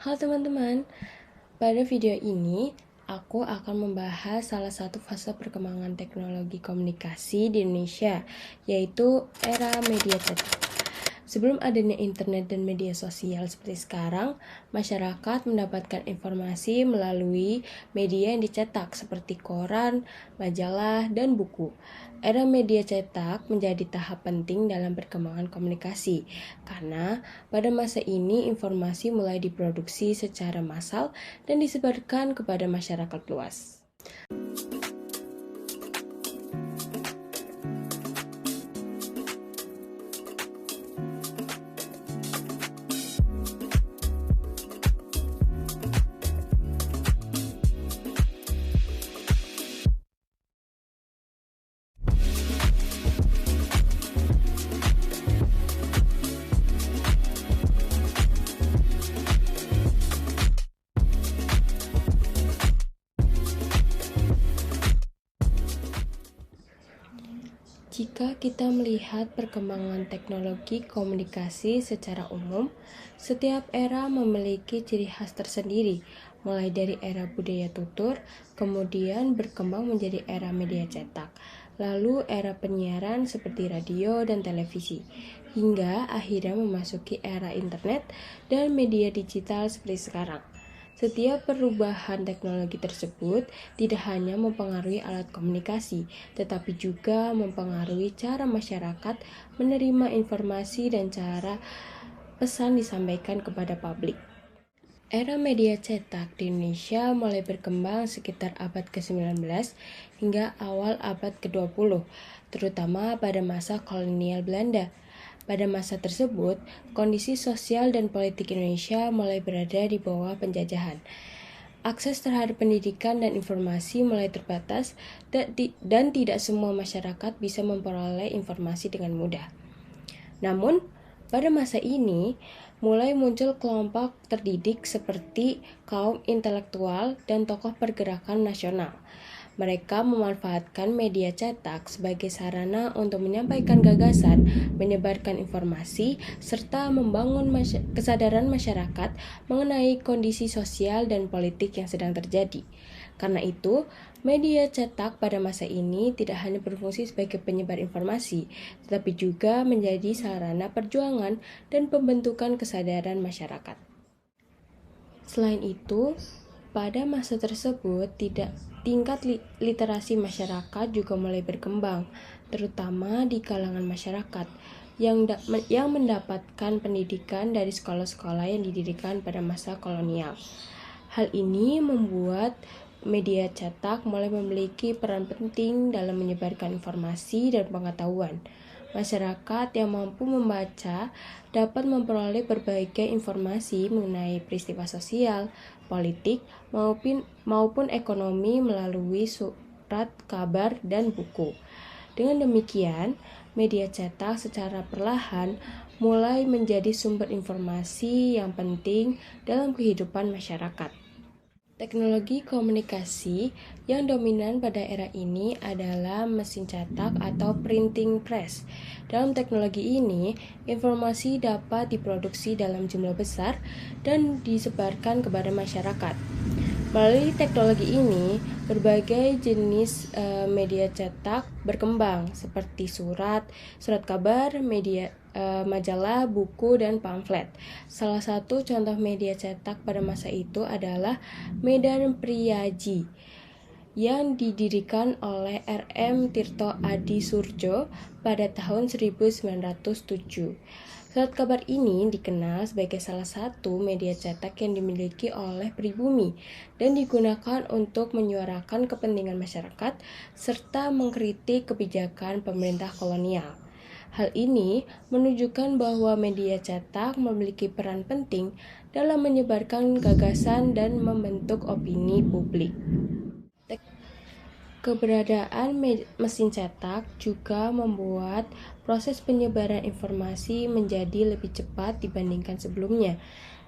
Halo teman-teman, pada video ini aku akan membahas salah satu fase perkembangan teknologi komunikasi di Indonesia, yaitu era media cetak. Sebelum adanya internet dan media sosial seperti sekarang, masyarakat mendapatkan informasi melalui media yang dicetak seperti koran, majalah, dan buku. Era media cetak menjadi tahap penting dalam perkembangan komunikasi, karena pada masa ini informasi mulai diproduksi secara massal dan disebarkan kepada masyarakat luas. Jika kita melihat perkembangan teknologi komunikasi secara umum, setiap era memiliki ciri khas tersendiri, mulai dari era budaya tutur, kemudian berkembang menjadi era media cetak, lalu era penyiaran seperti radio dan televisi, hingga akhirnya memasuki era internet dan media digital seperti sekarang. Setiap perubahan teknologi tersebut tidak hanya mempengaruhi alat komunikasi, tetapi juga mempengaruhi cara masyarakat menerima informasi dan cara pesan disampaikan kepada publik. Era media cetak di Indonesia mulai berkembang sekitar abad ke-19 hingga awal abad ke-20, terutama pada masa kolonial Belanda. Pada masa tersebut, kondisi sosial dan politik Indonesia mulai berada di bawah penjajahan. Akses terhadap pendidikan dan informasi mulai terbatas dan tidak semua masyarakat bisa memperoleh informasi dengan mudah. Namun, pada masa ini, mulai muncul kelompok terdidik seperti kaum intelektual dan tokoh pergerakan nasional. Mereka memanfaatkan media cetak sebagai sarana untuk menyampaikan gagasan, menyebarkan informasi, serta membangun kesadaran masyarakat mengenai kondisi sosial dan politik yang sedang terjadi. Karena itu, media cetak pada masa ini tidak hanya berfungsi sebagai penyebar informasi, tetapi juga menjadi sarana perjuangan dan pembentukan kesadaran masyarakat. Selain itu, pada masa tersebut tingkat literasi masyarakat juga mulai berkembang, terutama di kalangan masyarakat yang mendapatkan pendidikan dari sekolah-sekolah yang didirikan pada masa kolonial. Hal ini membuat media cetak mulai memiliki peran penting dalam menyebarkan informasi dan pengetahuan. Masyarakat yang mampu membaca dapat memperoleh berbagai informasi mengenai peristiwa sosial, politik, maupun ekonomi melalui surat kabar dan buku. Dengan demikian, media cetak secara perlahan mulai menjadi sumber informasi yang penting dalam kehidupan masyarakat. Teknologi komunikasi yang dominan pada era ini adalah mesin cetak atau printing press. Dalam teknologi ini, informasi dapat diproduksi dalam jumlah besar dan disebarkan kepada masyarakat. Melalui teknologi ini, berbagai jenis media cetak berkembang seperti surat kabar, majalah, buku, dan pamflet. Salah satu contoh media cetak pada masa itu adalah Medan Priyaji yang didirikan oleh R.M. Tirto Adi Surjo pada tahun 1907. Surat kabar ini dikenal sebagai salah satu media cetak yang dimiliki oleh pribumi dan digunakan untuk menyuarakan kepentingan masyarakat serta mengkritik kebijakan pemerintah kolonial. Hal ini menunjukkan bahwa media cetak memiliki peran penting dalam menyebarkan gagasan dan membentuk opini publik. Keberadaan mesin cetak juga membuat proses penyebaran informasi menjadi lebih cepat dibandingkan sebelumnya.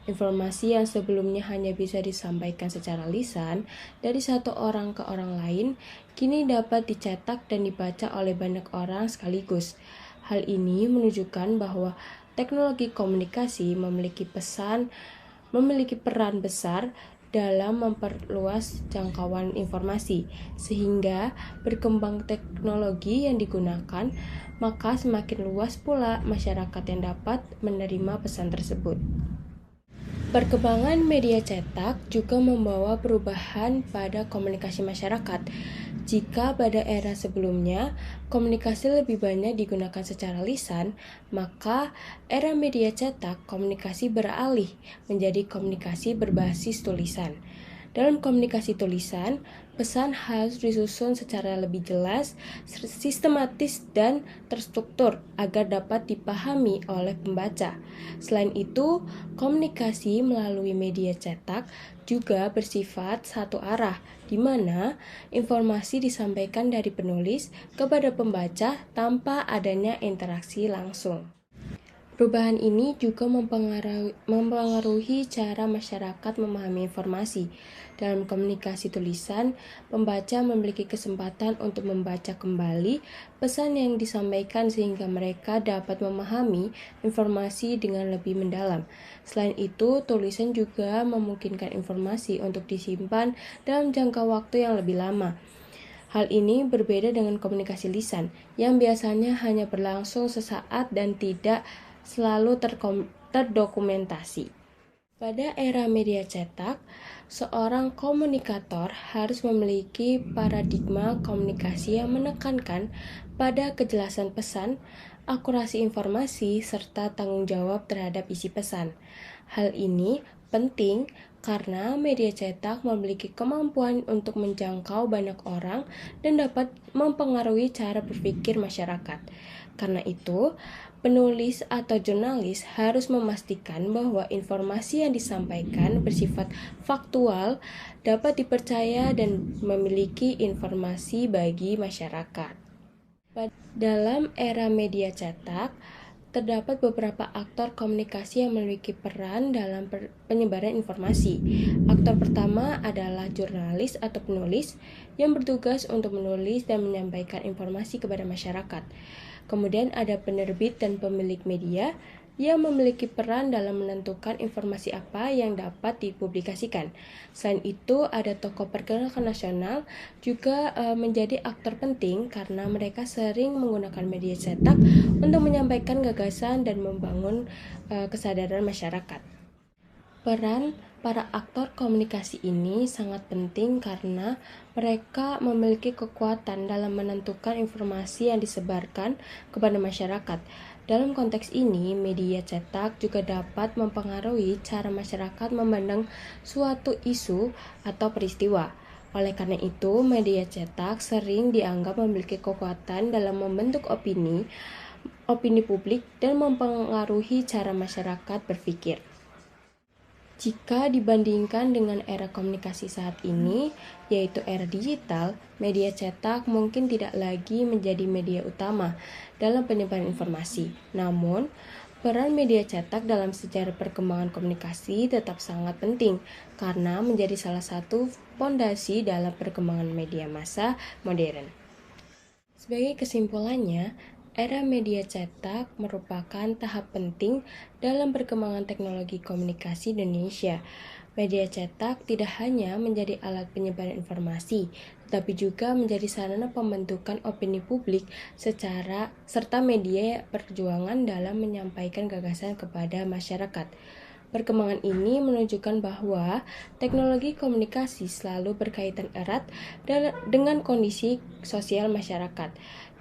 Informasi yang sebelumnya hanya bisa disampaikan secara lisan dari satu orang ke orang lain, kini dapat dicetak dan dibaca oleh banyak orang sekaligus. Hal ini menunjukkan bahwa teknologi komunikasi memiliki pesan memiliki peran besar dalam memperluas jangkauan informasi, sehingga berkembang teknologi yang digunakan, maka semakin luas pula masyarakat yang dapat menerima pesan tersebut. Perkembangan media cetak juga membawa perubahan pada komunikasi masyarakat. Jika pada era sebelumnya komunikasi lebih banyak digunakan secara lisan, maka era media cetak komunikasi beralih menjadi komunikasi berbasis tulisan. Dalam komunikasi tulisan, pesan harus disusun secara lebih jelas, sistematis, dan terstruktur agar dapat dipahami oleh pembaca. Selain itu, komunikasi melalui media cetak juga bersifat satu arah, di mana informasi disampaikan dari penulis kepada pembaca tanpa adanya interaksi langsung. Perubahan ini juga mempengaruhi cara masyarakat memahami informasi. Dalam komunikasi tulisan, pembaca memiliki kesempatan untuk membaca kembali pesan yang disampaikan sehingga mereka dapat memahami informasi dengan lebih mendalam. Selain itu, tulisan juga memungkinkan informasi untuk disimpan dalam jangka waktu yang lebih lama. Hal ini berbeda dengan komunikasi lisan, yang biasanya hanya berlangsung sesaat dan tidak selalu terdokumentasi. Pada era media cetak, seorang komunikator harus memiliki paradigma komunikasi yang menekankan pada kejelasan pesan, akurasi informasi, serta tanggung jawab terhadap isi pesan. Hal ini penting karena media cetak memiliki kemampuan untuk menjangkau banyak orang dan dapat mempengaruhi cara berpikir masyarakat. Karena itu, penulis atau jurnalis harus memastikan bahwa informasi yang disampaikan bersifat faktual, dapat dipercaya, dan memiliki informasi bagi masyarakat. Dalam era media cetak, terdapat beberapa aktor komunikasi yang memiliki peran dalam penyebaran informasi. Aktor pertama adalah jurnalis atau penulis yang bertugas untuk menulis dan menyampaikan informasi kepada masyarakat. Kemudian ada penerbit dan pemilik media yang memiliki peran dalam menentukan informasi apa yang dapat dipublikasikan. Selain itu, ada tokoh pergerakan nasional juga menjadi aktor penting karena mereka sering menggunakan media cetak untuk menyampaikan gagasan dan membangun kesadaran masyarakat. Peran para aktor komunikasi ini sangat penting karena mereka memiliki kekuatan dalam menentukan informasi yang disebarkan kepada masyarakat. Dalam konteks ini, media cetak juga dapat mempengaruhi cara masyarakat memandang suatu isu atau peristiwa. Oleh karena itu, media cetak sering dianggap memiliki kekuatan dalam membentuk opini publik dan mempengaruhi cara masyarakat berpikir. Jika dibandingkan dengan era komunikasi saat ini, yaitu era digital, media cetak mungkin tidak lagi menjadi media utama dalam penyebaran informasi. Namun, peran media cetak dalam sejarah perkembangan komunikasi tetap sangat penting karena menjadi salah satu fondasi dalam perkembangan media massa modern. Sebagai kesimpulannya, era media cetak merupakan tahap penting dalam perkembangan teknologi komunikasi di Indonesia. Media cetak tidak hanya menjadi alat penyebaran informasi, tetapi juga menjadi sarana pembentukan opini publik serta media perjuangan dalam menyampaikan gagasan kepada masyarakat. Perkembangan ini menunjukkan bahwa teknologi komunikasi selalu berkaitan erat dengan kondisi sosial masyarakat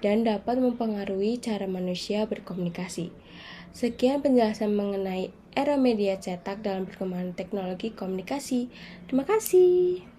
dan dapat mempengaruhi cara manusia berkomunikasi. Sekian penjelasan mengenai era media cetak dalam perkembangan teknologi komunikasi. Terima kasih.